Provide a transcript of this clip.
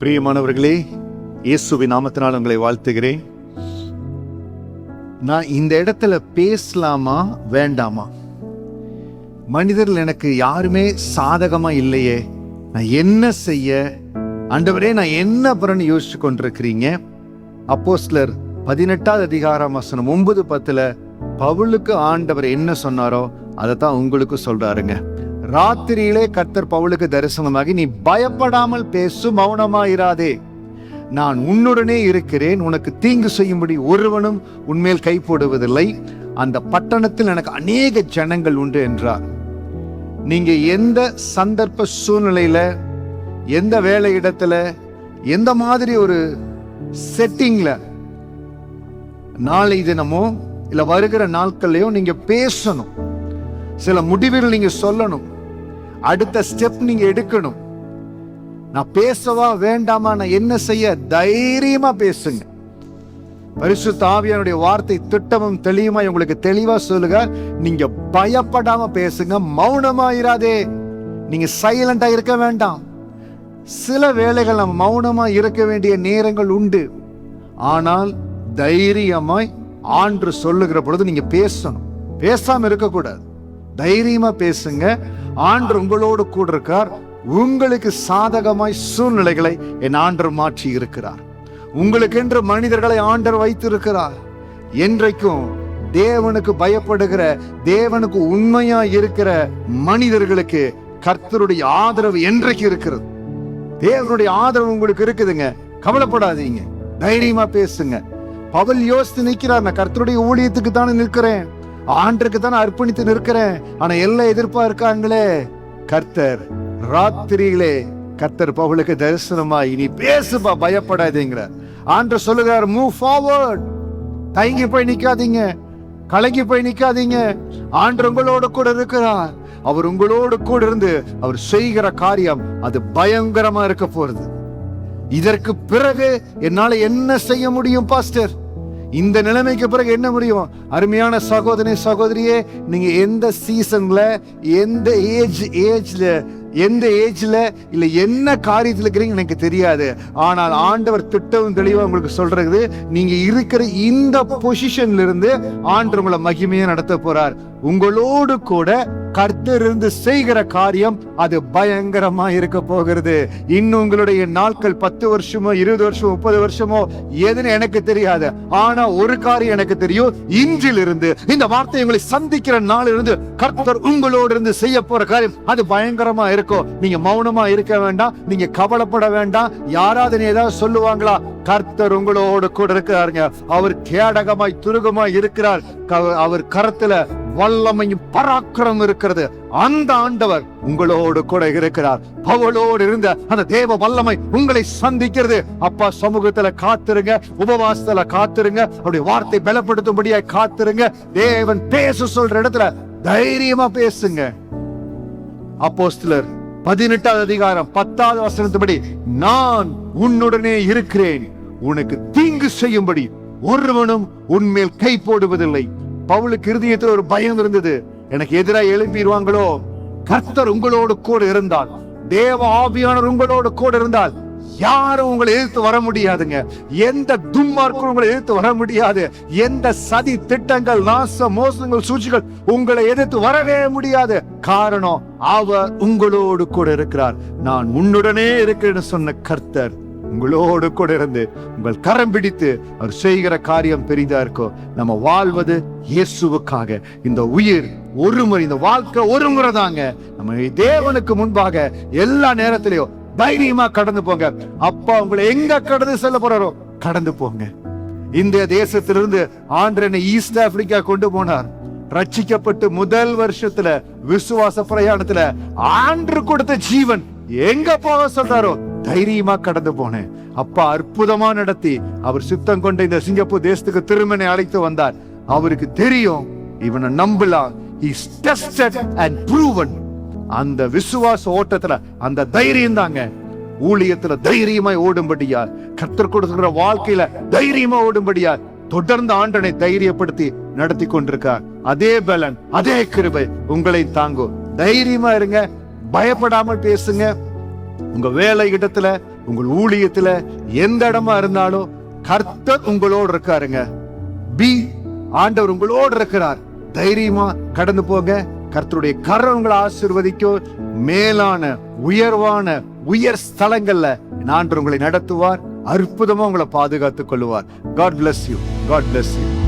பிரியமானவர்களே, இயேசுவின் நாமத்தினால் உங்களை வாழ்த்துகிறேன். நான் இந்த இடத்துல பேசலாமா வேண்டாமா? மனிதர்கள் எனக்கு யாருமே சாதகமா இல்லையே, நான் என்ன செய்ய? ஆண்டவரே, நான் என்ன அப்புறம் யோசிச்சு கொண்டிருக்கிறீங்க? அப்போஸ்தலர் 18வது அதிகாரம் வசனம் 9-10 பவுலுக்கு ஆண்டவர் என்ன சொன்னாரோ அதைத்தான் உங்களுக்கு சொல்றாருங்க. ராத்திரியிலே கர்த்தர் பவுலுக்கு தரிசனமாகி, நீ பயப்படாமல் பேசு, மௌனமாயிராதே, நான் உன்னுடனே இருக்கிறேன், உனக்கு தீங்கு செய்யும்படி ஒருவனும் உன்மேல் கை போடுவதில்லை, அந்த பட்டணத்தில் எனக்கு அநேக ஜனங்கள் உண்டு என்றார். நீங்க எந்த சந்தர்ப்ப சூழ்நிலையில, எந்த வேலை இடத்துல, எந்த மாதிரி ஒரு செட்டிங்ல நாளை தினமோ இல்ல வருகிற நாட்கள்லயோ நீங்க பேசணும். சில முடிவுகள் நீங்க சொல்லணும். அடுத்த ஸ்டெப் நீங்க எடுக்கணும். நான் பேசவா வேண்டாமா, நான் என்ன செய்ய? தைரியமா பேசுங்க. பரிசுத்த ஆவியானுடைய வார்த்தை திட்டமும் தெளிவுமா உங்களுக்கு தெளிவா சொல்லுங்க. நீங்க பயப்படாம பேசுங்க, மௌனமாயிராதே. நீங்க சைலண்டா இருக்க வேண்டாம். சில வேளைகள் நம்ம மௌனமா இருக்க வேண்டிய நேரங்கள் உண்டு. ஆனால் தைரியமாய் ஆண்டு சொல்லுகிற பொழுது நீங்க பேசணும். பேசாம இருக்கக்கூடாது. தைரியமா பேசுங்க. ஆண்டவர் உங்களோடு கூட இருக்கார். உங்களுக்கு சாதகமாய் சூழ்நிலைகளை என் ஆண்டவர் மாற்றி இருக்கிறார். உங்களுக்கு என்று மனிதர்களை ஆண்டவர் வைத்திருக்கிறார். என்றைக்கும் தேவனுக்கு பயப்படுகிற, தேவனுக்கு உண்மையா இருக்கிற மனிதர்களுக்கு கர்த்தருடைய ஆதரவு என்றைக்கு இருக்கிறது. தேவனுடைய ஆதரவு உங்களுக்கு இருக்குதுங்க. கவலைப்படாதீங்க, தைரியமா பேசுங்க. பவுல் யோசித்து நிற்கிறார், நான் கர்த்தருடைய ஊழியத்துக்கு தானே நிற்கிறேன், ஆண்டருக்கு தானே அர்ப்பணித்து நிற்கிறேன், ஆனா எல்லாம் எதிர்பார்க்காங்களே. கர்த்தர் ராத்திரியிலே கர்த்தர் பவுலுக்கு தரிசனமாய், நீ பேசுப்பா, பயப்படாதீங்க. ஆண்டவர் சொல்லுகிறார், மூவ் ஃபார்வர்ட். தயங்கி போய் நிக்காதீங்க, கலங்கி போய் நிக்காதீங்க. ஆண்டவர் உங்களோடு கூட இருக்கிறார். அவர் உங்களோடு கூட இருந்து அவர் செய்கிற காரியம் அது பயங்கரமா இருக்க போறது. இதற்கு பிறகு என்னால என்ன செய்ய முடியும் பாஸ்டர்? இந்த நிலைமைக்கு பிறகு என்ன முடியும்? அருமையான சகோதரி சகோதரியே, நீங்க எந்த சீசன்ல, எந்த ஏஜ்ல இல்ல என்ன காரியத்துல இருக்கிறீங்க எனக்கு தெரியாது. ஆனால் ஆண்டவர் திட்டமும் தெளிவா உங்களுக்கு சொல்றது, நீங்க இருக்கிற இந்த பொசிஷன்ல இருந்து ஆண்டவர் உங்களை மகிமையா நடத்த போறார். உங்களோடு கூட கர்த்தர் இருந்து செய்கிற காரியம் அது பயங்கரமா இருக்க போகிறது. இன்னும் உங்களுடைய நாட்கள் 10 வருஷமோ 20 வருஷமோ 30 வருஷமோ எதுன்னு எனக்கு தெரியாது. ஆனா ஒரு காரியம் எனக்கு தெரியும், இன்றிலிருந்து இந்த வார்த்தை உங்களை சந்திக்கிற நாளிலிருந்து கர்த்தர் உங்களோடு இருந்து செய்ய போற காரியம் அது பயங்கரமா இருக்கும். நீங்க மௌனமா இருக்க வேண்டாம், நீங்க கவலைப்பட வேண்டாம். யாராவது ஏதாவது சொல்லுவாங்களா? கர்த்தர் உங்களோடு கூட இருக்கிறாருங்க. அவர் கேடகமாய் துருகமாய் இருக்கிறார். அவர் கரத்துல வல்லமையும் பராக்கிரமும் இருக்கிறது. அந்த ஆண்டவர் உங்களோடு கூட இருக்கிறார். பவுலோடு இருந்த அந்த தேவ வல்லமை உங்களை சந்திக்கிறது. அப்பா சமூகத்துல காத்திருங்க, உபவாசத்துல காத்திருங்க, அவருடைய வார்த்தை பலப்படுத்தும்படியா காத்திருங்க. தேவன் பேச சொல்ற இடத்துல தைரியமா பேசுங்க. அப்போஸ்தலர் 18வது அதிகாரம் 10வது வசனத்தின்படி, நான் உன்னுடனே இருக்கிறேன், உனக்கு தீங்கு செய்யும்படி ஒருவனும் உன்மேல் கை போடுவதில்லை. பவுலுக்கு இருதயத்தில் ஒரு பயம் இருந்தது, எனக்கு எதிராக எழுப்பிடுவாங்களோ. கர்த்தர் உங்களோடு கூட இருந்தால், தேவ ஆவியானவர் உங்களோடு கூட இருந்தால் யாரும் உங்களை எதிர்த்து வர முடியாதுங்க. எந்த துன்மார்க்கும் உங்களை எதிர்த்து வர முடியாது. எந்த சதி திட்டங்கள், நாச மோசங்கள், சூழ்ச்சிகள் உங்களை எதிர்த்து வரவே முடியாது. காரணம், அவர் உங்களோடு கூட இருக்கிறார். நான் உன்னுடனே இருக்கிறேன்னு சொன்ன கர்த்தர் உங்களோடு கூட இருந்து உங்கள் கரம் பிடித்து அவர் செய்கிற காரியம் பெரிதா இருக்கும். நம்ம வாழ்வது இயேசுவுக்காக. இந்த உயிர் ஒரு முறை, இந்த வாழ்க்கை ஒரு முறை தாங்க. நம்ம தேவனுக்கு முன்பாக எல்லா நேரத்திலையும் தைரியமா கடந்து போங்க. அப்பா உங்களை எங்க கடந்து செல்ல போறாரோ கடந்து போங்க. இந்த தேசத்திலிருந்து ஆண்டவர் என்னை ஈஸ்ட் ஆப்பிரிக்கா கொண்டு போனார். ரட்சிக்கப்பட்டு முதல் வருஷத்துல விசுவாச பிரயாணத்துல ஆண்டவர் கொடுத்த ஜீவன் எங்க போக சொல்றாரோ தைரியமா கடந்து போனேன். அப்பா அற்புதமா நடத்தி அவர் சித்தம் கொண்ட இந்த சிங்கப்பூர் தேசத்துக்கு திருமணி அழைத்து வந்தார். அவருக்கு தெரியும் இவனை நம்பலாம். He's tested and proven. அந்த விசுவாச ஓட்டத்துல அந்த தைரியம் தாங்க ஊழியத்துல தைரியமாய் ஓடும்படியா, கர்த்தர் கொடுக்கிற வாழ்க்கையில தைரியமா ஓடும்படியா தொடர்ந்து ஆண்டனை தைரியப்படுத்தி நடத்தி கொண்டிருக்கார். அதே பலன், அதே கிருபை உங்களை தாங்கும். தைரியமா இருங்க, பயப்படாமல் பேசுங்க. உங்க வேலை இடத்துல, உங்கள் ஊழியத்துல, எந்த இடமா இருந்தாலும் கர்த்தர் உங்களோடு இருக்காருங்க. ஆண்டவர் உங்களோடு இருக்கிறார். தைரியமா கடந்து போங்க. கர்த்தருடைய கரம் உங்களை ஆசீர்வதிக்கும். மேலான உயர்வான உயர் ஸ்தலங்கள்ல ஆண்டவர் உங்களை நடத்துவார். அற்புதமா உங்களை பாதுகாத்துக் கொள்ளுவார். God bless you. God bless you.